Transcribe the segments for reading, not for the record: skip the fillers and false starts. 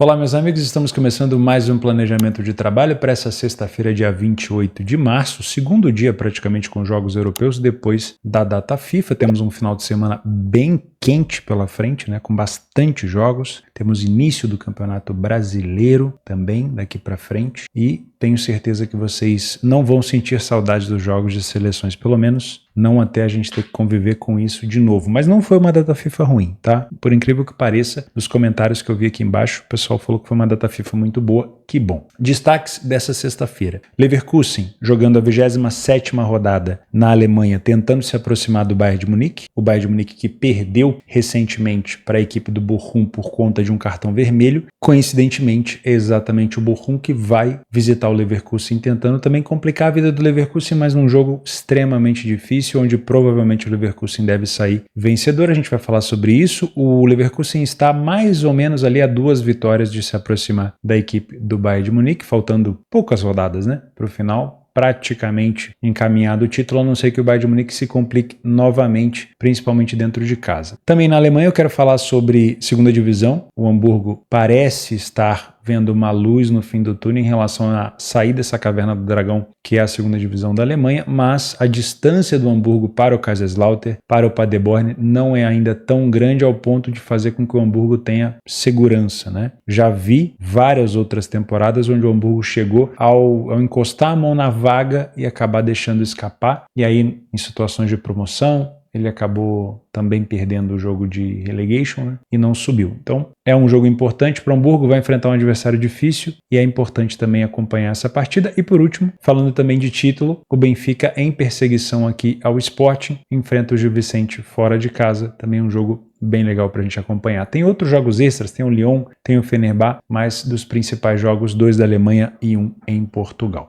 Olá meus amigos, estamos começando mais um planejamento de trabalho para essa sexta-feira, dia 28 de março, segundo dia praticamente com jogos europeus, depois da data FIFA. Temos um final de semana bem quente pela frente, né, com bastante jogos. Temos início do Campeonato Brasileiro também daqui para frente e tenho certeza que vocês não vão sentir saudades dos jogos de seleções, pelo menos não até a gente ter que conviver com isso de novo. Mas não foi uma data FIFA ruim, tá? Por incrível que pareça, nos comentários que eu vi aqui embaixo, o pessoal falou que foi uma data FIFA muito boa. Que bom. Destaques dessa sexta-feira. Leverkusen jogando a 27ª rodada na Alemanha, tentando se aproximar do Bayern de Munique. O Bayern de Munique que perdeu recentemente para a equipe do Bochum por conta de um cartão vermelho. Coincidentemente, é exatamente o Bochum que vai visitar o Leverkusen, tentando também complicar a vida do Leverkusen, mas num jogo extremamente difícil, onde provavelmente o Leverkusen deve sair vencedor. A gente vai falar sobre isso. O Leverkusen está mais ou menos ali a 2 vitórias de se aproximar da equipe do Bayern de Munique, faltando poucas rodadas, né, para o final. Praticamente encaminhado o título, a não ser que o Bayern de Munique se complique novamente, principalmente dentro de casa. Também na Alemanha eu quero falar sobre segunda divisão. O Hamburgo parece estar vendo uma luz no fim do túnel em relação a sair dessa caverna do dragão, que é a segunda divisão da Alemanha, mas a distância do Hamburgo para o Kaiserslautern, para o Paderborn, não é ainda tão grande ao ponto de fazer com que o Hamburgo tenha segurança, né? Já vi várias outras temporadas onde o Hamburgo chegou ao encostar a mão na vaga e acabar deixando escapar, e aí em situações de promoção, ele acabou também perdendo o jogo de relegation, né, e não subiu. Então é um jogo importante para o Hamburgo, vai enfrentar um adversário difícil e é importante também acompanhar essa partida. E por último, falando também de título, o Benfica em perseguição aqui ao Sporting, enfrenta o Gil Vicente fora de casa, também um jogo bem legal para a gente acompanhar. Tem outros jogos extras, tem o Lyon, tem o Fenerbahçe, mas dos principais jogos, 2 da Alemanha e 1 em Portugal.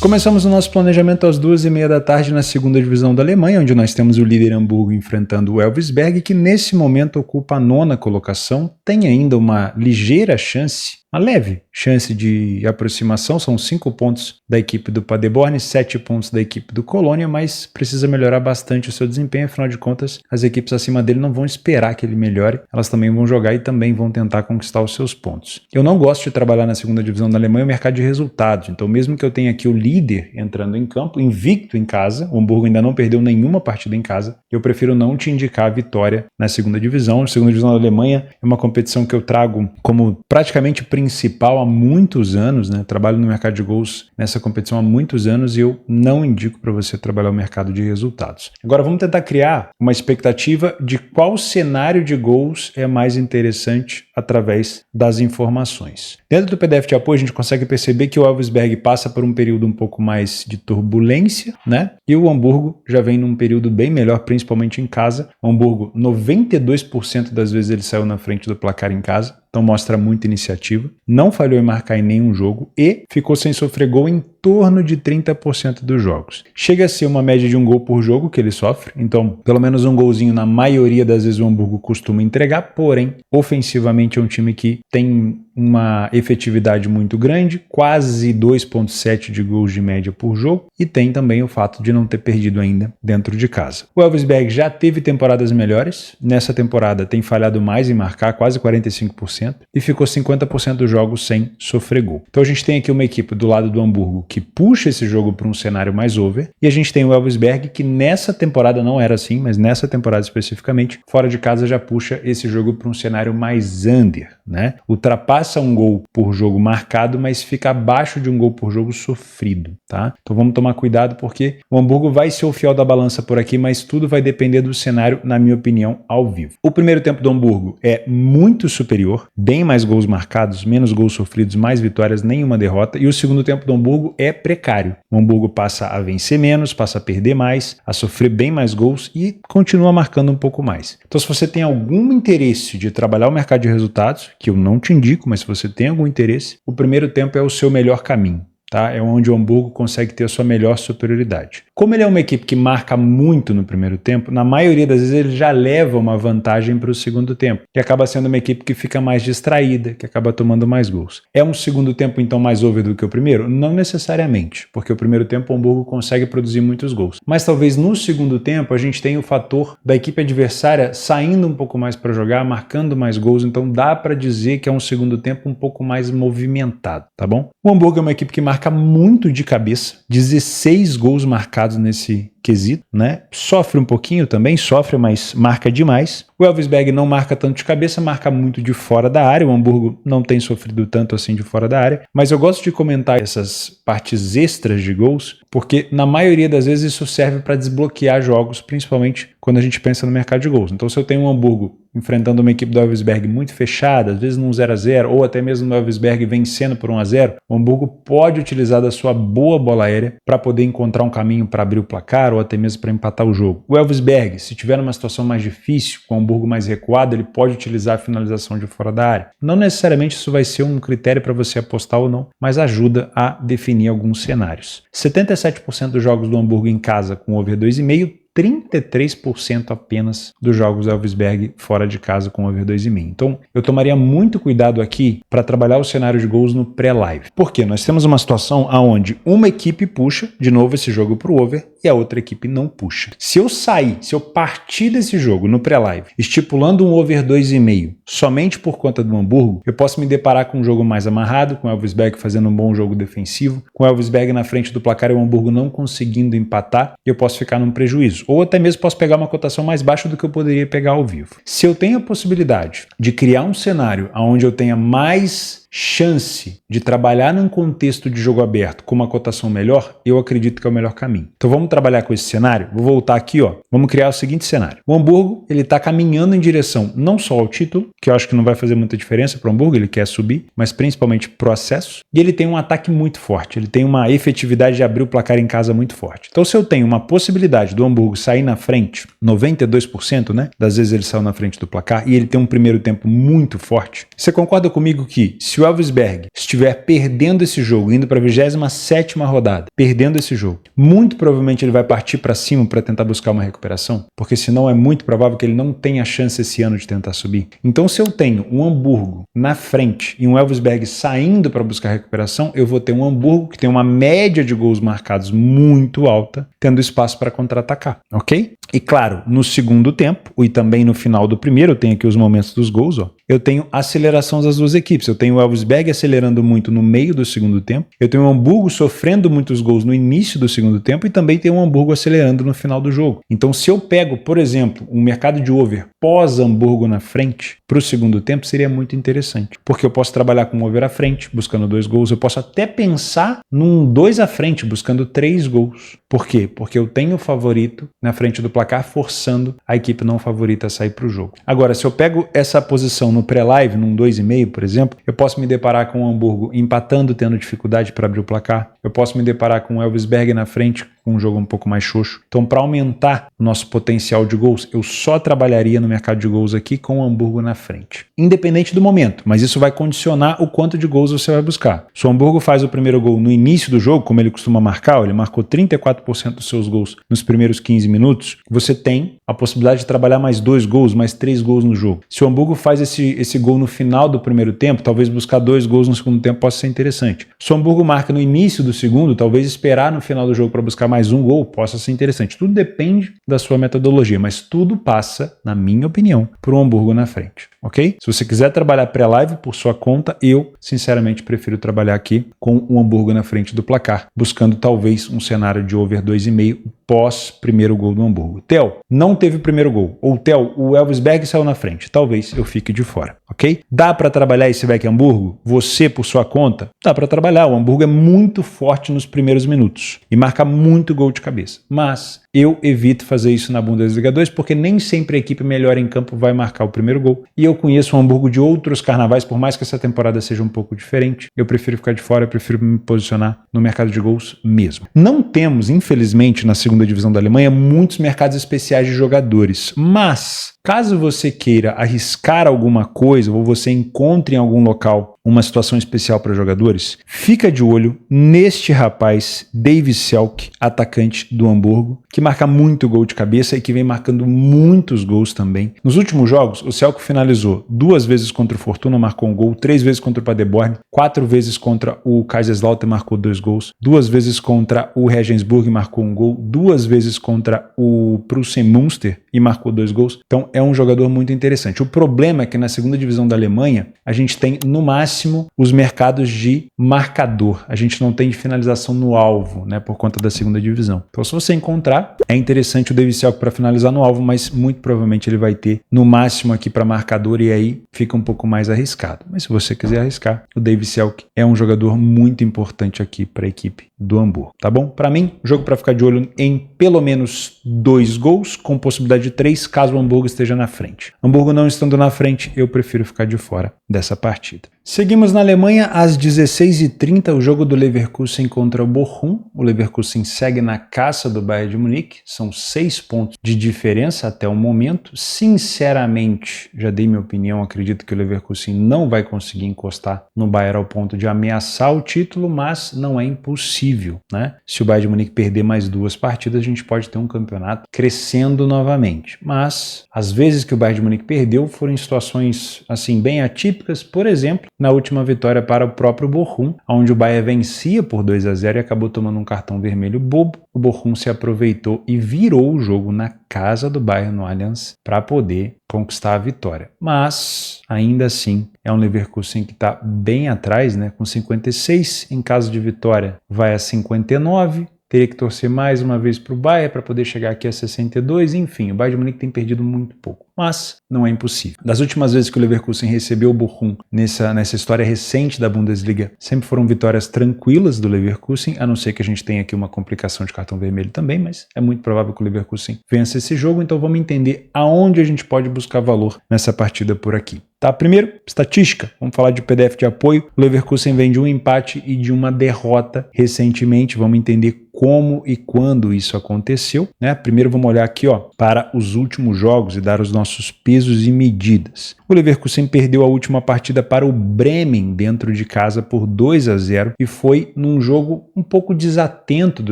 Começamos o nosso planejamento às 2h30 da tarde na segunda divisão da Alemanha, onde nós temos o líder Hamburgo enfrentando o Elversberg, que nesse momento ocupa a 9ª colocação, tem ainda uma ligeira chance, uma leve chance de aproximação, são 5 pontos da equipe do Paderborn, 7 pontos da equipe do Colônia, mas precisa melhorar bastante o seu desempenho, afinal de contas as equipes acima dele não vão esperar que ele melhore, elas também vão jogar e também vão tentar conquistar os seus pontos. Eu não gosto de trabalhar na segunda divisão da Alemanha o mercado de resultados, então mesmo que eu tenha aqui o líder entrando em campo, invicto em casa, o Hamburgo ainda não perdeu nenhuma partida em casa, eu prefiro não te indicar a vitória na segunda divisão. A segunda divisão da Alemanha é uma competição que eu trago como praticamente principal há muitos anos, né? Trabalho no mercado de gols nessa competição há muitos anos e eu não indico para você trabalhar o mercado de resultados. Agora vamos tentar criar uma expectativa de qual cenário de gols é mais interessante através das informações. Dentro do PDF de apoio a gente consegue perceber que o Elversberg passa por um período um pouco mais de turbulência, né? E o Hamburgo já vem num período bem melhor, principalmente em casa. O Hamburgo, 92% das vezes ele saiu na frente do placar em casa. Então mostra muita iniciativa, não falhou em marcar em nenhum jogo e ficou sem sofrer gol em torno de 30% dos jogos. Chega a ser uma média de 1 gol por jogo que ele sofre, então pelo menos um golzinho na maioria das vezes o Hamburgo costuma entregar, porém ofensivamente é um time que tem uma efetividade muito grande, quase 2,7 de gols de média por jogo, e tem também o fato de não ter perdido ainda dentro de casa. O Elversberg já teve temporadas melhores, nessa temporada tem falhado mais em marcar, quase 45%, e ficou 50% dos jogos sem sofrer gol. Então a gente tem aqui uma equipe do lado do Hamburgo que puxa esse jogo para um cenário mais over, e a gente tem o Elversberg que nessa temporada não era assim, mas nessa temporada especificamente, fora de casa já puxa esse jogo para um cenário mais under, né? Ultrapassa um gol por jogo marcado, mas fica abaixo de um gol por jogo sofrido, tá? Então vamos tomar cuidado porque o Hamburgo vai ser o fiel da balança por aqui, mas tudo vai depender do cenário, na minha opinião, ao vivo. O primeiro tempo do Hamburgo é muito superior, bem mais gols marcados, menos gols sofridos, mais vitórias, nenhuma derrota, e o segundo tempo do Hamburgo é precário. O Hamburgo passa a vencer menos, passa a perder mais, a sofrer bem mais gols e continua marcando um pouco mais. Então se você tem algum interesse de trabalhar o mercado de resultados, que eu não te indico, mas se você tem algum interesse, o primeiro tempo é o seu melhor caminho. tá? É onde o Hamburgo consegue ter a sua melhor superioridade. Como ele é uma equipe que marca muito no primeiro tempo, na maioria das vezes ele já leva uma vantagem para o segundo tempo, que acaba sendo uma equipe que fica mais distraída, que acaba tomando mais gols. É um segundo tempo então mais over do que o primeiro? Não necessariamente, porque o primeiro tempo o Hamburgo consegue produzir muitos gols. Mas talvez no segundo tempo a gente tenha o fator da equipe adversária saindo um pouco mais para jogar, marcando mais gols, então dá para dizer que é um segundo tempo um pouco mais movimentado, tá bom? O Hamburgo é uma equipe que marca muito de cabeça, 16 gols marcados nesse quesito, né? Sofre um pouquinho também, sofre, mas marca demais. O Elversberg não marca tanto de cabeça, marca muito de fora da área. O Hamburgo não tem sofrido tanto assim de fora da área, mas eu gosto de comentar essas partes extras de gols, porque na maioria das vezes isso serve para desbloquear jogos, principalmente quando a gente pensa no mercado de gols. Então se eu tenho um Hamburgo enfrentando uma equipe do Elversberg muito fechada, às vezes num 0-0, ou até mesmo no Elversberg vencendo por 1-0, o Hamburgo pode utilizar da sua boa bola aérea para poder encontrar um caminho para abrir o placar ou até mesmo para empatar o jogo. O Elversberg, se tiver numa situação mais difícil, com o Hamburgo mais recuado, ele pode utilizar a finalização de fora da área. Não necessariamente isso vai ser um critério para você apostar ou não, mas ajuda a definir alguns cenários. 77% dos jogos do Hamburgo em casa com over 2,5, 33% apenas dos jogos do Elversberg fora de casa com over 2,5. Então, eu tomaria muito cuidado aqui para trabalhar o cenário de gols no pré-live. Por quê? Nós temos uma situação onde uma equipe puxa, de novo, esse jogo para o over e a outra equipe não puxa. Se eu partir desse jogo no pré-live, estipulando um over 2,5 somente por conta do Hamburgo, eu posso me deparar com um jogo mais amarrado, com o Elversberg fazendo um bom jogo defensivo, com o Elversberg na frente do placar e o Hamburgo não conseguindo empatar, e eu posso ficar num prejuízo. Ou até mesmo posso pegar uma cotação mais baixa do que eu poderia pegar ao vivo. Se eu tenho a possibilidade de criar um cenário onde eu tenha mais chance de trabalhar num contexto de jogo aberto com uma cotação melhor, eu acredito que é o melhor caminho. Então vamos trabalhar com esse cenário? Vou voltar aqui, vamos criar o seguinte cenário. O Hamburgo, ele está caminhando em direção não só ao título, que eu acho que não vai fazer muita diferença para o Hamburgo, ele quer subir, mas principalmente para o acesso, e ele tem um ataque muito forte, ele tem uma efetividade de abrir o placar em casa muito forte. Então se eu tenho uma possibilidade do Hamburgo sair na frente, 92%, né, das vezes ele saiu na frente do placar, e ele tem um primeiro tempo muito forte, você concorda comigo que se o Elversberg estiver perdendo esse jogo, indo para a 27ª rodada, perdendo esse jogo, muito provavelmente ele vai partir para cima para tentar buscar uma recuperação, porque senão é muito provável que ele não tenha chance esse ano de tentar subir. Então se eu tenho um Hamburgo na frente e um Elversberg saindo para buscar recuperação, eu vou ter um Hamburgo que tem uma média de gols marcados muito alta, tendo espaço para contra-atacar, ok? E claro, no segundo tempo, e também no final do primeiro, eu tenho aqui os momentos dos gols, eu tenho aceleração das duas equipes. Eu tenho o Elversberg acelerando muito no meio do segundo tempo, eu tenho o Hamburgo sofrendo muitos gols no início do segundo tempo e também tenho o Hamburgo acelerando no final do jogo. Então se eu pego, por exemplo, um mercado de over pós-Hamburgo na frente para o segundo tempo, seria muito interessante, porque eu posso trabalhar com um over à frente, buscando 2 gols, eu posso até pensar num 2 à frente, buscando 3 gols. Por quê? Porque eu tenho o favorito na frente do placar, forçando a equipe não favorita a sair para o jogo. Agora, se eu pego essa posição no pré-live, num 2,5, por exemplo, eu posso me deparar com o Hamburgo empatando, tendo dificuldade para abrir o placar. Eu posso me deparar com o Elversberg na frente, com um jogo um pouco mais xoxo. Então, para aumentar o nosso potencial de gols, eu só trabalharia no mercado de gols aqui com o Hamburgo na frente. Independente do momento, mas isso vai condicionar o quanto de gols você vai buscar. Se o Hamburgo faz o primeiro gol no início do jogo, como ele costuma marcar, ele marcou 34% dos seus gols nos primeiros 15 minutos, você tem a possibilidade de trabalhar mais 2 gols, mais 3 gols no jogo. Se o Hamburgo faz esse gol no final do primeiro tempo, talvez buscar 2 gols no segundo tempo possa ser interessante. Se o Hamburgo marca no início do segundo, talvez esperar no final do jogo para buscar mais um gol possa ser interessante. Tudo depende da sua metodologia, mas tudo passa, na minha opinião, por um Hamburgo na frente, ok? Se você quiser trabalhar pré-live por sua conta, eu, sinceramente, prefiro trabalhar aqui com um Hamburgo na frente do placar, buscando talvez um cenário de over 2,5 pós primeiro gol do Hamburgo. Theo, não teve o primeiro gol. Ou Theo, o Elversberg saiu na frente. Talvez eu fique de fora, ok? Dá para trabalhar esse back Hamburgo? Você, por sua conta? Dá para trabalhar. O Hamburgo é muito forte nos primeiros minutos e marca muito gol de cabeça. Mas eu evito fazer isso na Bundesliga 2 porque nem sempre a equipe melhor em campo vai marcar o primeiro gol. E eu conheço o Hamburgo de outros carnavais, por mais que essa temporada seja um pouco diferente. Eu prefiro ficar de fora, eu prefiro me posicionar no mercado de gols mesmo. Não temos, infelizmente, na segunda divisão da Alemanha, muitos mercados especiais de jogadores, mas caso você queira arriscar alguma coisa ou você encontre em algum local uma situação especial para jogadores? Fica de olho neste rapaz, David Selk, atacante do Hamburgo, que marca muito gol de cabeça e que vem marcando muitos gols também. Nos últimos jogos, o Selk finalizou 2 vezes contra o Fortuna, marcou um gol, 3 vezes contra o Paderborn, 4 vezes contra o Kaiserslautern, marcou 2 gols, 2 vezes contra o Regensburg, marcou um gol, 2 vezes contra o Preußen Münster e marcou 2 gols. Então é um jogador muito interessante. O problema é que na segunda divisão da Alemanha a gente tem no máximo os mercados de marcador. A gente não tem de finalização no alvo, né, por conta da segunda divisão. Então se você encontrar, é interessante o David Selk para finalizar no alvo, mas muito provavelmente ele vai ter no máximo aqui para marcador e aí fica um pouco mais arriscado. Mas se você quiser arriscar, o David Selk é um jogador muito importante aqui para a equipe do Hamburgo, tá bom? Para mim, jogo para ficar de olho em pelo menos 2 gols, com possibilidade de 3 caso o Hamburgo esteja na frente. Hamburgo não estando na frente, eu prefiro ficar de fora dessa partida. Seguimos na Alemanha, às 16h30, o jogo do Leverkusen contra o Bochum. O Leverkusen segue na caça do Bayern de Munique, são 6 pontos de diferença até o momento. Sinceramente, já dei minha opinião, acredito que o Leverkusen não vai conseguir encostar no Bayern ao ponto de ameaçar o título, mas não é impossível, né? Se o Bayern de Munique perder mais 2 partidas, a gente pode ter um campeonato crescendo novamente. Mas, às vezes que o Bayern de Munique perdeu, foram em situações assim bem atípicas, por exemplo, na última vitória para o próprio Bochum, onde o Bayern vencia por 2-0 e acabou tomando um cartão vermelho bobo. O Bochum se aproveitou e virou o jogo na casa do Bayern no Allianz para poder conquistar a vitória. Mas, ainda assim, é um Leverkusen que está bem atrás, né? Com 56, em caso de vitória vai a 59, teria que torcer mais uma vez para o Bayern para poder chegar aqui a 62, enfim, o Bayern de Munique tem perdido muito pouco, mas não é impossível. Das últimas vezes que o Leverkusen recebeu o Bochum nessa história recente da Bundesliga, sempre foram vitórias tranquilas do Leverkusen, a não ser que a gente tenha aqui uma complicação de cartão vermelho também, mas é muito provável que o Leverkusen vença esse jogo, então vamos entender aonde a gente pode buscar valor nessa partida por aqui. Tá, primeiro, estatística. Vamos falar de PDF de apoio. O Leverkusen vem de um empate e de uma derrota recentemente. Vamos entender como e quando isso aconteceu, né? Primeiro vamos olhar aqui, ó, para os últimos jogos e dar os nossos pesos e medidas. O Leverkusen perdeu a última partida para o Bremen dentro de casa por 2-0 e foi num jogo um pouco desatento do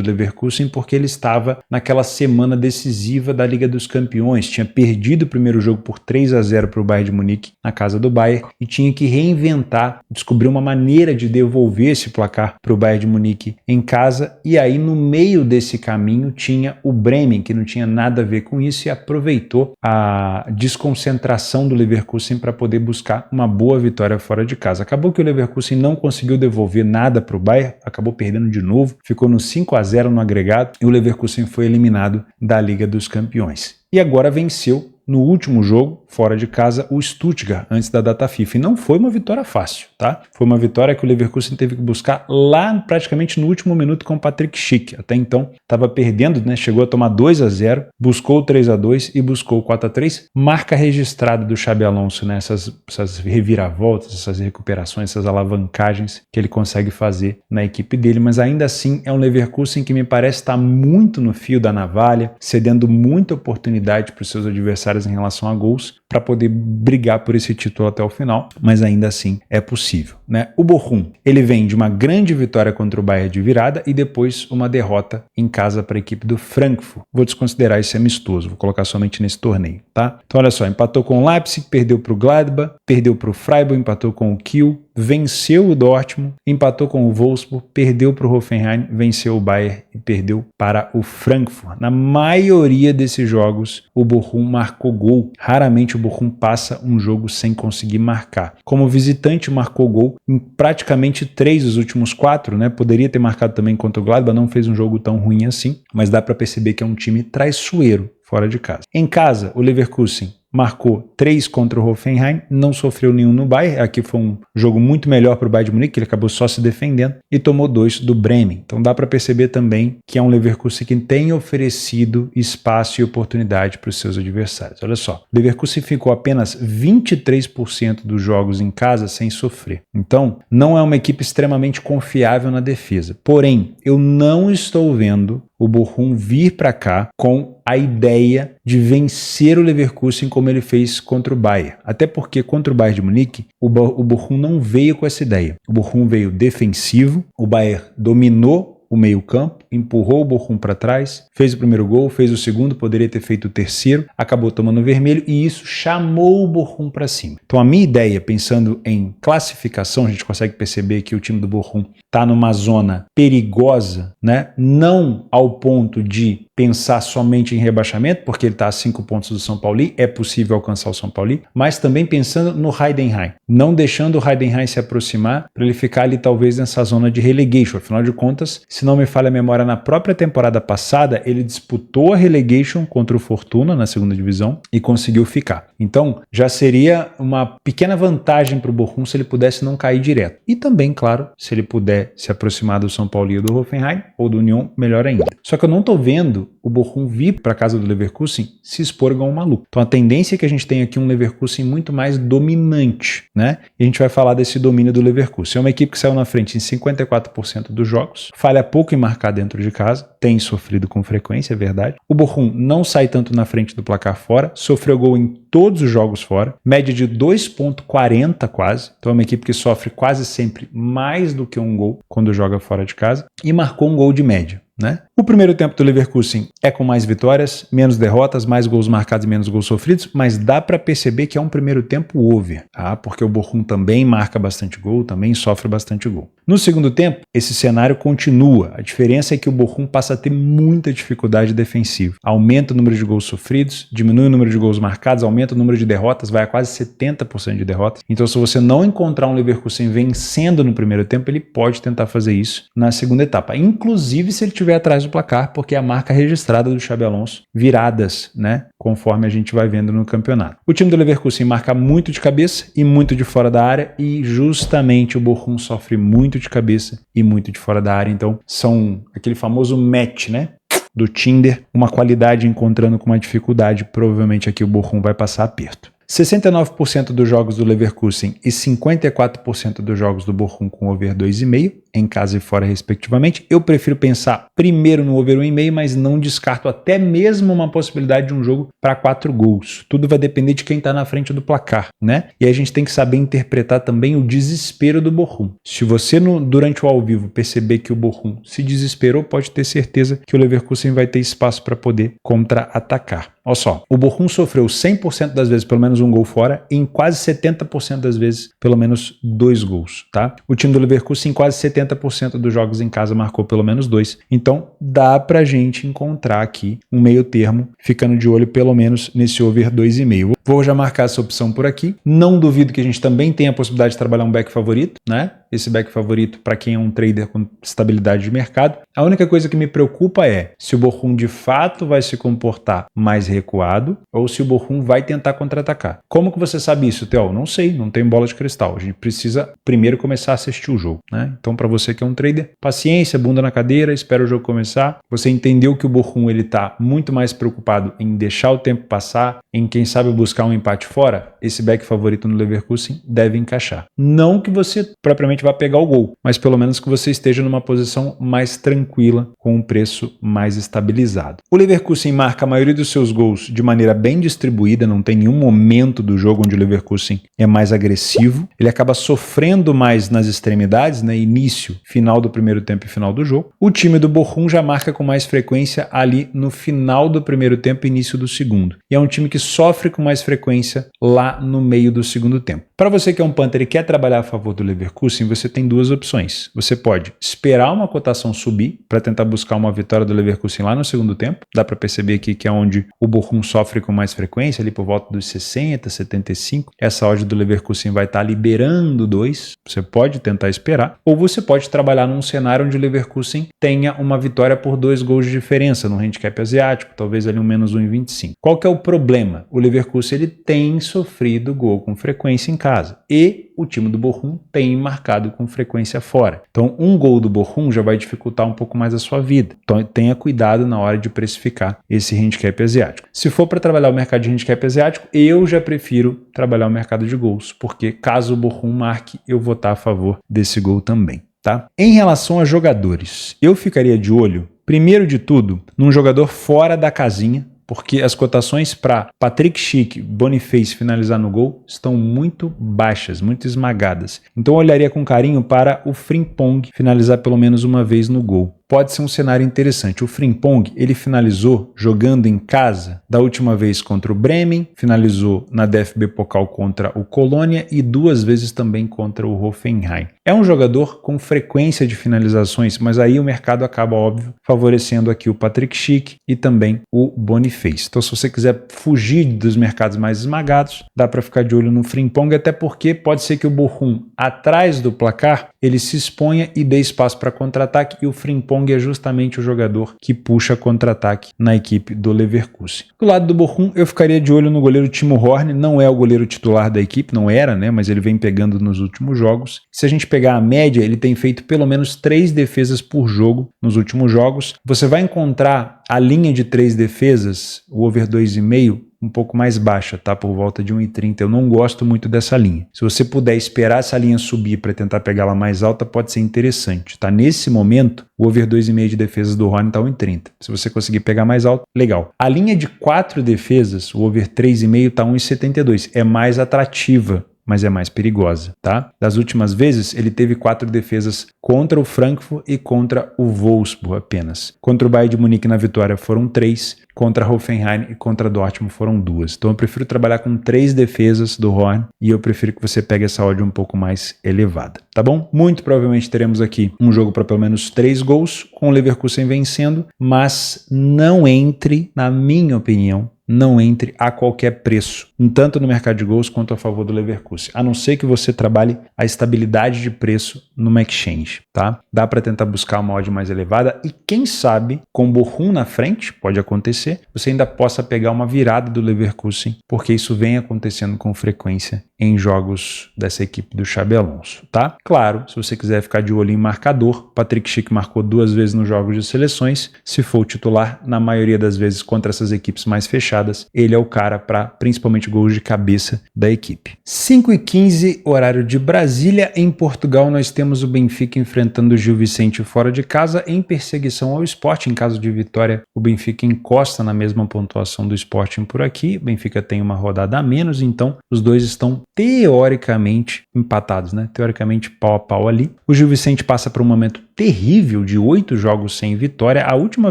Leverkusen porque ele estava naquela semana decisiva da Liga dos Campeões. Tinha perdido o primeiro jogo por 3-0 para o Bayern de Munique na casa do Bayern e tinha que reinventar, descobrir uma maneira de devolver esse placar para o Bayern de Munique em casa, e aí no meio desse caminho tinha o Bremen, que não tinha nada a ver com isso e aproveitou a desconcentração do Leverkusen para poder buscar uma boa vitória fora de casa. Acabou que o Leverkusen não conseguiu devolver nada para o Bayern, acabou perdendo de novo, ficou no 5-0 no agregado e o Leverkusen foi eliminado da Liga dos Campeões. E agora venceu no último jogo, fora de casa, o Stuttgart, antes da data FIFA. E não foi uma vitória fácil, tá? Foi uma vitória que o Leverkusen teve que buscar lá praticamente no último minuto com o Patrick Schick. Até então estava perdendo, né? Chegou a tomar 2-0, buscou o 3-2 e buscou o 4-3. Marca registrada do Xabi Alonso, né? Essas reviravoltas, essas recuperações, essas alavancagens que ele consegue fazer na equipe dele. Mas ainda assim é um Leverkusen que me parece estar muito no fio da navalha, cedendo muita oportunidade para os seus adversários em relação a gols para poder brigar por esse título até o final, mas ainda assim é possível, né? O Bochum, ele vem de uma grande vitória contra o Bayern de virada e depois uma derrota em casa para a equipe do Frankfurt. Vou desconsiderar esse amistoso, vou colocar somente nesse torneio, tá? Então olha só, empatou com o Leipzig, perdeu para o Gladbach, perdeu para o Freiburg, empatou com o Kiel, venceu o Dortmund, empatou com o Wolfsburg, perdeu para o Hoffenheim, venceu o Bayern e perdeu para o Frankfurt. Na maioria desses jogos, o Bochum marcou gol. Raramente o Bochum passa um jogo sem conseguir marcar. Como visitante, marcou gol em praticamente 3 dos últimos 4, né? Poderia ter marcado também contra o Gladbach, não fez um jogo tão ruim assim, mas dá para perceber que é um time traiçoeiro fora de casa. Em casa, o Leverkusen marcou 3 contra o Hoffenheim, não sofreu nenhum no Bayern, aqui foi um jogo muito melhor para o Bayern de Munique, ele acabou só se defendendo, e tomou 2 do Bremen. Então dá para perceber também que é um Leverkusen que tem oferecido espaço e oportunidade para os seus adversários. Olha só, o Leverkusen ficou apenas 23% dos jogos em casa sem sofrer. Então, não é uma equipe extremamente confiável na defesa. Porém, eu não estou vendo o Bochum vir para cá com a ideia de vencer o Leverkusen como ele fez contra o Bayern. Até porque contra o Bayern de Munique, o Bochum não veio com essa ideia. O Bochum veio defensivo, o Bayern dominou o meio-campo, empurrou o Bochum para trás, fez o primeiro gol, fez o segundo, poderia ter feito o terceiro, acabou tomando vermelho e isso chamou o Bochum para cima. Então a minha ideia, pensando em classificação, a gente consegue perceber que o time do Bochum está numa zona perigosa, né? Não ao ponto de pensar somente em rebaixamento, porque ele está a 5 pontos do São Paulo, é possível alcançar o São Paulo, mas também pensando no Heidenheim, não deixando o Heidenheim se aproximar para ele ficar ali talvez nessa zona de relegation. Afinal de contas, se não me falha a memória, na própria temporada passada ele disputou a relegation contra o Fortuna na segunda divisão e conseguiu ficar. Então já seria uma pequena vantagem para o Bochum se ele pudesse não cair direto. E também, claro, se ele puder se aproximar do São Paulo e do Hoffenheim ou do Union, melhor ainda. Só que eu não estou vendo o Bochum vir para casa do Leverkusen se expor igual um maluco. Então a tendência é que a gente tenha aqui um Leverkusen muito mais dominante, né? E a gente vai falar desse domínio do Leverkusen. É uma equipe que saiu na frente em 54% dos jogos, falha pouco em marcar dentro de casa, tem sofrido com frequência, é verdade. O Bochum não sai tanto na frente do placar fora, sofreu gol em todos os jogos fora, média de 2,40 quase. Então é uma equipe que sofre quase sempre mais do que um gol quando joga fora de casa e marcou um gol de média, né? O primeiro tempo do Leverkusen é com mais vitórias, menos derrotas, mais gols marcados e menos gols sofridos, mas dá para perceber que é um primeiro tempo over, tá? Porque o Bochum também marca bastante gol, também sofre bastante gol. No segundo tempo, esse cenário continua. A diferença é que o Bochum passa a ter muita dificuldade defensiva. Aumenta o número de gols sofridos, diminui o número de gols marcados, aumenta o número de derrotas, vai a quase 70% de derrotas. Então, se você não encontrar um Leverkusen vencendo no primeiro tempo, ele pode tentar fazer isso na segunda etapa. Inclusive se ele estiver atrás do placar, porque é a marca registrada do Xabi Alonso, viradas, né? Conforme a gente vai vendo no campeonato. O time do Leverkusen marca muito de cabeça e muito de fora da área, e justamente o Bochum sofre muito de cabeça e muito de fora da área. Então são aquele famoso match, né? Do Tinder, uma qualidade encontrando com uma dificuldade, provavelmente aqui o Bochum vai passar aperto. 69% dos jogos do Leverkusen e 54% dos jogos do Bochum com over 2,5, em casa e fora respectivamente. Eu prefiro pensar primeiro no over 1,5, mas não descarto até mesmo uma possibilidade de um jogo para 4 gols. Tudo vai depender de quem está na frente do placar, né? E aí a gente tem que saber interpretar também o desespero do Bochum. Se você durante o ao vivo perceber que o Bochum se desesperou, pode ter certeza que o Leverkusen vai ter espaço para poder contra-atacar. Olha só, o Bochum sofreu 100% das vezes pelo menos um gol fora e em quase 70% das vezes pelo menos 2 gols, tá? O time do Leverkusen em quase 70% dos jogos em casa marcou pelo menos 2. Então dá pra gente encontrar aqui um meio termo, ficando de olho pelo menos nesse over 2,5. Vou já marcar essa opção por aqui. Não duvido que a gente também tenha a possibilidade de trabalhar um back favorito, né? Esse back favorito para quem é um trader com estabilidade de mercado. A única coisa que me preocupa é se o Bochum de fato vai se comportar mais recuado ou se o Bochum vai tentar contra-atacar. Como que você sabe isso, Theo? Não sei, não tem bola de cristal. A gente precisa primeiro começar a assistir o jogo, né? Então, para você que é um trader, paciência, bunda na cadeira, espera o jogo começar. Você entendeu que o Bochum ele tá muito mais preocupado em deixar o tempo passar, em quem sabe buscar um empate fora. Esse back favorito no Leverkusen deve encaixar. Não que você propriamente vá pegar o gol, mas pelo menos que você esteja numa posição mais tranquila, com um preço mais estabilizado. O Leverkusen marca a maioria dos seus gols de maneira bem distribuída, não tem nenhum momento do jogo onde o Leverkusen é mais agressivo. Ele acaba sofrendo mais nas extremidades, né? Início, final do primeiro tempo e final do jogo. O time do Bochum já marca com mais frequência ali no final do primeiro tempo e início do segundo. E é um time que sofre com mais frequência lá no meio do segundo tempo. Para você que é um punter e quer trabalhar a favor do Leverkusen, você tem duas opções. Você pode esperar uma cotação subir para tentar buscar uma vitória do Leverkusen lá no segundo tempo. Dá para perceber aqui que é onde o Bochum sofre com mais frequência, ali por volta dos 60, 75. Essa odd do Leverkusen vai estar liberando 2. Você pode tentar esperar. Ou você pode trabalhar num cenário onde o Leverkusen tenha uma vitória por 2 gols de diferença, no handicap asiático, talvez ali um menos 1,25. Qual que é o problema? O Leverkusen ele tem sofrido gol com frequência em casa. E o time do Bochum tem marcado com frequência fora. Então, um gol do Bochum já vai dificultar um pouco mais a sua vida. Então, tenha cuidado na hora de precificar esse handicap asiático. Se for para trabalhar o mercado de handicap asiático, eu já prefiro trabalhar o mercado de gols, porque caso o Bochum marque, eu vou estar a favor desse gol também. Tá? Em relação a jogadores, eu ficaria de olho Primeiro de tudo, num jogador fora da casinha, porque as cotações para Patrick Schick, Boniface finalizar no gol estão muito baixas, muito esmagadas. Então eu olharia com carinho para o Frimpong finalizar pelo menos uma vez no gol. Pode ser um cenário interessante. O Frimpong, ele finalizou jogando em casa da última vez contra o Bremen, finalizou na DFB Pokal contra o Colônia e 2 vezes também contra o Hoffenheim. É um jogador com frequência de finalizações, mas aí o mercado acaba, óbvio, favorecendo aqui o Patrick Schick e também o Boniface. Então, se você quiser fugir dos mercados mais esmagados, dá para ficar de olho no Frimpong, até porque pode ser que o Bochum, atrás do placar, ele se exponha e dê espaço para contra-ataque, e o Frimpong é justamente o jogador que puxa contra-ataque na equipe do Leverkusen. Do lado do Bochum, eu ficaria de olho no goleiro Timo Horn, não é o goleiro titular da equipe, não era, né, mas ele vem pegando nos últimos jogos. Se a gente pegar a média, ele tem feito pelo menos 3 defesas por jogo nos últimos jogos. Você vai encontrar a linha de 3 defesas, o over 2,5, um pouco mais baixa, tá? Por volta de 1,30. Eu não gosto muito dessa linha. Se você puder esperar essa linha subir para tentar pegar ela mais alta, pode ser interessante, tá? Nesse momento, o over 2,5 de defesas do Horn tá 1,30. Se você conseguir pegar mais alto, legal. A linha de 4 defesas, o over 3,5 tá 1,72. É mais atrativa, mas é mais perigosa, tá? Das últimas vezes, ele teve 4 defesas contra o Frankfurt e contra o Wolfsburg apenas. Contra o Bayern de Munique na vitória foram 3, contra Hoffenheim e contra Dortmund foram 2. Então eu prefiro trabalhar com 3 defesas do Horn e eu prefiro que você pegue essa odd um pouco mais elevada, tá bom? Muito provavelmente teremos aqui um jogo para pelo menos 3 gols, com o Leverkusen vencendo, mas não entre, na minha opinião, não entre a qualquer preço, tanto no mercado de gols quanto a favor do Leverkusen, a não ser que você trabalhe a estabilidade de preço numa exchange, tá? Dá para tentar buscar uma odd mais elevada e quem sabe, com o Bochum na frente, pode acontecer, você ainda possa pegar uma virada do Leverkusen, porque isso vem acontecendo com frequência em jogos dessa equipe do Xabi Alonso, tá? Claro, se você quiser ficar de olho em marcador, Patrick Schick marcou 2 vezes nos jogos de seleções, se for o titular, na maioria das vezes contra essas equipes mais fechadas, ele é o cara para principalmente gols de cabeça da equipe. 5h15, horário de Brasília. Em Portugal, nós temos o Benfica enfrentando o Gil Vicente fora de casa em perseguição ao Sporting. Em caso de vitória, o Benfica encosta na mesma pontuação do Sporting por aqui. O Benfica tem uma rodada a menos, então os dois estão teoricamente empatados, né? Teoricamente pau a pau ali. O Gil Vicente passa por um momento terrível de 8 jogos sem vitória. A última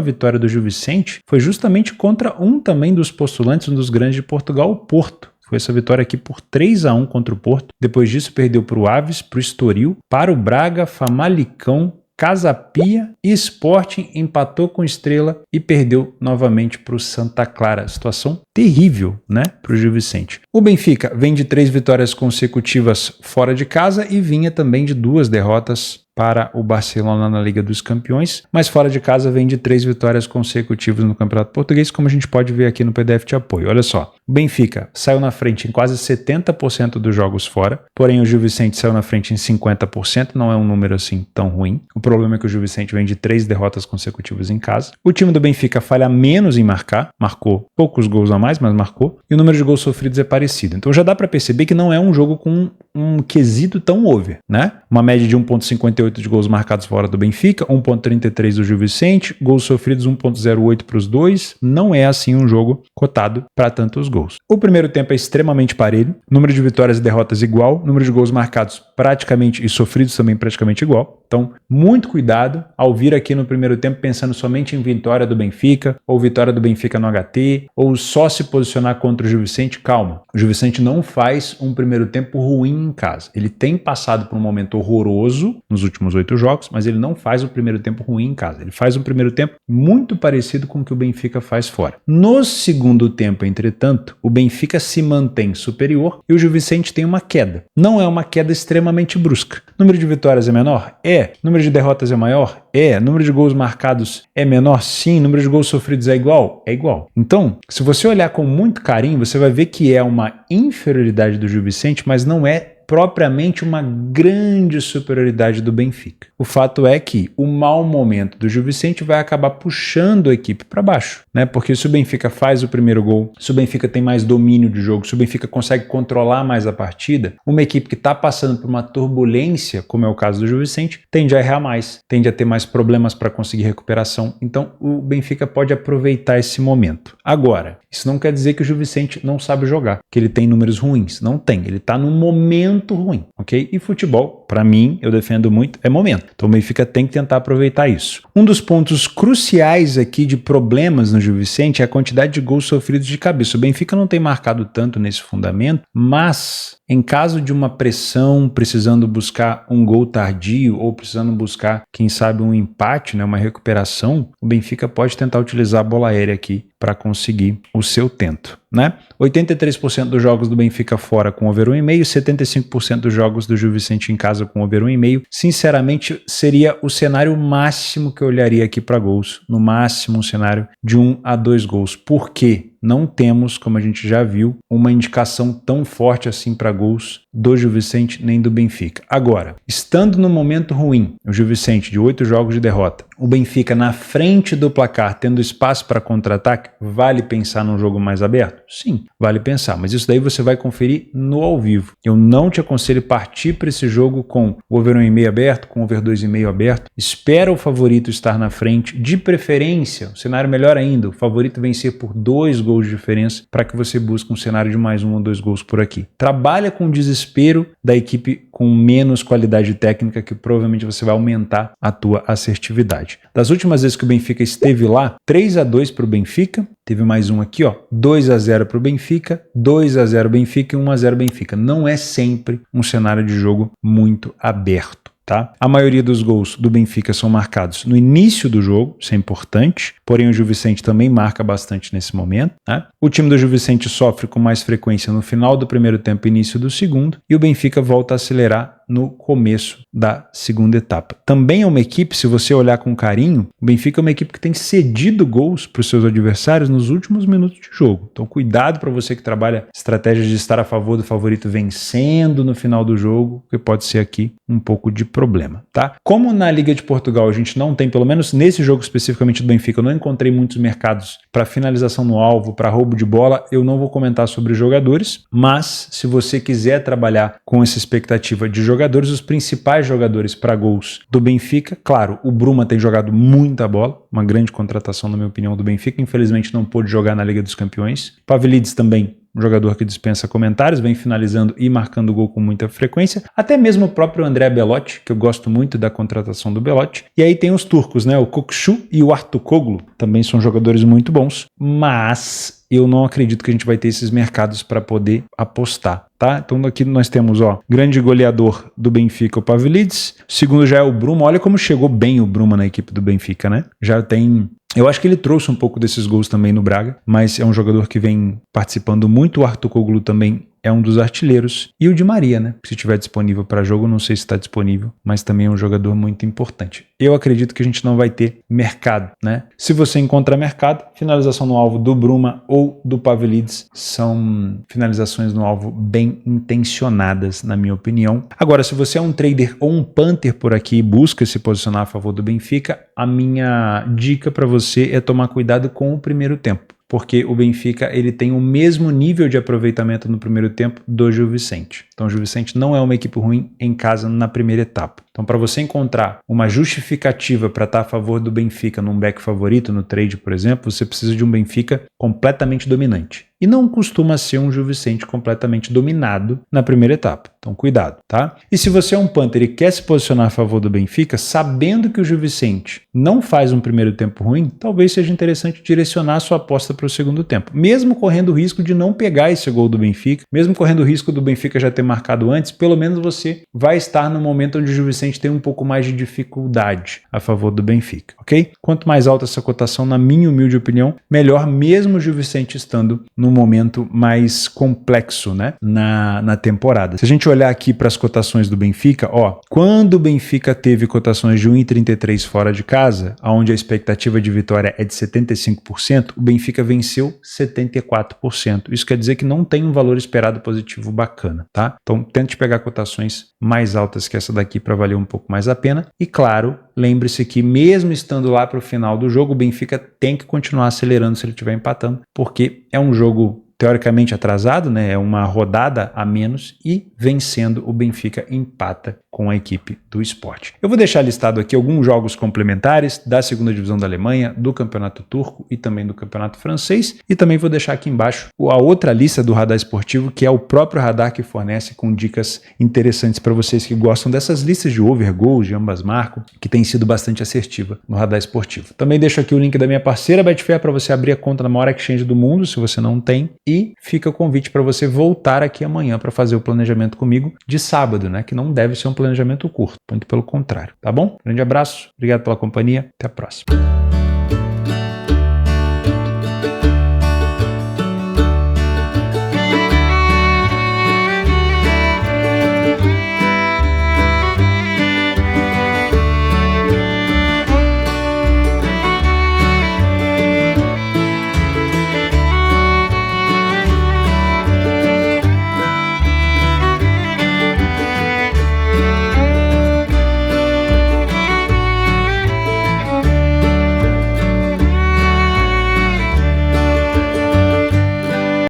vitória do Gil Vicente foi justamente contra um também dos postulantes, um dos grandes de Portugal, o Porto. Foi essa vitória aqui por 3-1 contra o Porto. Depois disso perdeu para o Aves, para o Estoril, para o Braga, Famalicão, Casa Pia e Sporting, empatou com Estrela e perdeu novamente para o Santa Clara. Situação terrível, né, para o Gil Vicente. O Benfica vem de 3 vitórias consecutivas fora de casa e vinha também de 2 derrotas para o Barcelona na Liga dos Campeões, mas fora de casa vem de 3 vitórias consecutivas no Campeonato Português, como a gente pode ver aqui no PDF de apoio. Olha só, o Benfica saiu na frente em quase 70% dos jogos fora, porém o Gil Vicente saiu na frente em 50%, não é um número assim tão ruim. O problema é que o Gil Vicente vem de 3 derrotas consecutivas em casa. O time do Benfica falha menos em marcar, marcou poucos gols a mais, mas marcou, e o número de gols sofridos é parecido. Então já dá para perceber que não é um jogo com um quesito tão over, né? Uma média de 1,58 de gols marcados fora do Benfica, 1,33 do Gil Vicente, gols sofridos 1,08 para os dois, não é assim um jogo cotado para tantos gols. O primeiro tempo é extremamente parelho, número de vitórias e derrotas igual, número de gols marcados praticamente e sofridos também praticamente igual, então muito cuidado ao vir aqui no primeiro tempo pensando somente em vitória do Benfica, ou vitória do Benfica no HT, ou só se posicionar contra o Gil Vicente. Calma, o Gil Vicente não faz um primeiro tempo ruim em casa, ele tem passado por um momento horroroso nos últimos 8 jogos, mas ele não faz o primeiro tempo ruim em casa. Ele faz um primeiro tempo muito parecido com o que o Benfica faz fora. No segundo tempo, entretanto, o Benfica se mantém superior e o Gil Vicente tem uma queda. Não é uma queda extremamente brusca. Número de vitórias é menor? É. Número de derrotas é maior? É. Número de gols marcados é menor? Sim. Número de gols sofridos é igual? É igual. Então, se você olhar com muito carinho, você vai ver que é uma inferioridade do Gil Vicente, mas não é propriamente uma grande superioridade do Benfica. O fato é que o mau momento do Gil Vicente vai acabar puxando a equipe para baixo, né? Porque se o Benfica faz o primeiro gol, se o Benfica tem mais domínio de jogo, se o Benfica consegue controlar mais a partida, uma equipe que está passando por uma turbulência, como é o caso do Gil Vicente, tende a errar mais, tende a ter mais problemas para conseguir recuperação. Então o Benfica pode aproveitar esse momento. Agora, isso não quer dizer que o Gil Vicente não sabe jogar, que ele tem números ruins. Não tem, ele está num momento ruim, ok? E futebol, para mim, eu defendo muito, é momento. Então o Benfica tem que tentar aproveitar isso. Um dos pontos cruciais aqui de problemas no Gil Vicente é a quantidade de gols sofridos de cabeça. O Benfica não tem marcado tanto nesse fundamento, mas em caso de uma pressão, precisando buscar um gol tardio ou precisando buscar, quem sabe, um empate, né, uma recuperação, o Benfica pode tentar utilizar a bola aérea aqui para conseguir o seu tento, né? 83% dos jogos do Benfica fora com over 1,5, 75% dos jogos do Gil Vicente em casa com over 1,5. Sinceramente, seria o cenário máximo que eu olharia aqui para gols, no máximo um cenário de 1 a 2 gols. Por quê? Não temos, como a gente já viu, uma indicação tão forte assim para gols do Gil Vicente nem do Benfica. Agora, estando no momento ruim, o Gil Vicente de 8 jogos de derrota, o Benfica na frente do placar, tendo espaço para contra-ataque, vale pensar num jogo mais aberto? Sim, vale pensar, mas isso daí você vai conferir no ao vivo. Eu não te aconselho partir para esse jogo com o over 1,5 aberto, com o over 2,5 aberto. Espera o favorito estar na frente, de preferência, um cenário melhor ainda, o favorito vencer por 2 gols de diferença para que você busque um cenário de mais 1 ou 2 gols por aqui. Trabalha com o desespero da equipe com menos qualidade técnica, que provavelmente você vai aumentar a tua assertividade. Das últimas vezes que o Benfica esteve lá, 3 a 2 para o Benfica, teve mais um aqui, ó, 2 a 0 para o Benfica, 2 a 0 Benfica e 1 a 0 Benfica. Não é sempre um cenário de jogo muito aberto. Tá? A maioria dos gols do Benfica são marcados no início do jogo, isso é importante, porém o Gil Vicente também marca bastante nesse momento. Né? O time do Gil Vicente sofre com mais frequência no final do primeiro tempo e início do segundo, e o Benfica volta a acelerar no começo da segunda etapa. Também é uma equipe, se você olhar com carinho, o Benfica é uma equipe que tem cedido gols para os seus adversários nos últimos minutos de jogo. Então cuidado para você que trabalha estratégias de estar a favor do favorito vencendo no final do jogo, que pode ser aqui um pouco de problema, tá? Como na Liga de Portugal a gente não tem, pelo menos nesse jogo especificamente do Benfica, eu não encontrei muitos mercados para finalização no alvo, para roubo de bola, eu não vou comentar sobre jogadores, mas se você quiser trabalhar com essa expectativa de jogadores, os principais jogadores para gols do Benfica, claro, o Bruma tem jogado muita bola, uma grande contratação na minha opinião do Benfica, infelizmente não pôde jogar na Liga dos Campeões. Pavlidis também, um jogador que dispensa comentários, vem finalizando e marcando gol com muita frequência. Até mesmo o próprio André Belotti, que eu gosto muito da contratação do Belotti. E aí tem os turcos, né? O Kokchu e o Artukoglu, também são jogadores muito bons, mas eu não acredito que a gente vai ter esses mercados para poder apostar, tá? Então aqui nós temos, ó, grande goleador do Benfica, o Pavlidis. O segundo já é o Bruma. Olha como chegou bem o Bruma na equipe do Benfica, né? Já tem... Eu acho que ele trouxe um pouco desses gols também no Braga, mas é um jogador que vem participando muito. O Artukoglu também é um dos artilheiros. E o Di Maria, né? Se estiver disponível para jogo, não sei se está disponível, mas também é um jogador muito importante. Eu acredito que a gente não vai ter mercado, né? Se você encontra mercado, finalização no alvo do Bruma ou do Pavlidis são finalizações no alvo bem intencionadas, na minha opinião. Agora, se você é um trader ou um punter por aqui e busca se posicionar a favor do Benfica, a minha dica para você é tomar cuidado com o primeiro tempo, porque o Benfica ele tem o mesmo nível de aproveitamento no primeiro tempo do Gil Vicente. Então o Gil Vicente não é uma equipe ruim em casa na primeira etapa. Então para você encontrar uma justificativa para estar a favor do Benfica num back favorito, no trade, por exemplo, você precisa de um Benfica completamente dominante. E não costuma ser um Gil Vicente completamente dominado na primeira etapa. Então cuidado, tá? E se você é um punter e quer se posicionar a favor do Benfica, sabendo que o Gil Vicente não faz um primeiro tempo ruim, talvez seja interessante direcionar a sua aposta para o segundo tempo. Mesmo correndo o risco de não pegar esse gol do Benfica, mesmo correndo o risco do Benfica já ter marcado antes, pelo menos você vai estar no momento onde o Gil Vicente tem um pouco mais de dificuldade a favor do Benfica, ok? Quanto mais alta essa cotação, na minha humilde opinião, melhor, mesmo o Gil Vicente estando no momento mais complexo, né, na temporada. Se a gente olhar aqui para as cotações do Benfica, ó, quando o Benfica teve cotações de 1,33 fora de casa, onde a expectativa de vitória é de 75%, o Benfica venceu 74%. Isso quer dizer que não tem um valor esperado positivo bacana, tá? lá. Então tente pegar cotações mais altas que essa daqui para valer um pouco mais a pena. E claro, lembre-se que mesmo estando lá para o final do jogo, o Benfica tem que continuar acelerando se ele estiver empatando, porque é um jogo teoricamente atrasado, né? É uma rodada a menos e vencendo o Benfica empata com a equipe do Sport. Eu vou deixar listado aqui alguns jogos complementares da segunda divisão da Alemanha, do campeonato turco e também do campeonato francês, e também vou deixar aqui embaixo a outra lista do Radar Esportivo, que é o próprio Radar que fornece com dicas interessantes para vocês que gostam dessas listas de over, goals, de ambas marcas, que tem sido bastante assertiva no Radar Esportivo. Também deixo aqui o link da minha parceira Betfair para você abrir a conta na maior exchange do mundo, se você não tem, e fica o convite para você voltar aqui amanhã para fazer o planejamento comigo de sábado, né? Que não deve ser um planejamento curto, muito pelo contrário, tá bom? Grande abraço, obrigado pela companhia, até a próxima.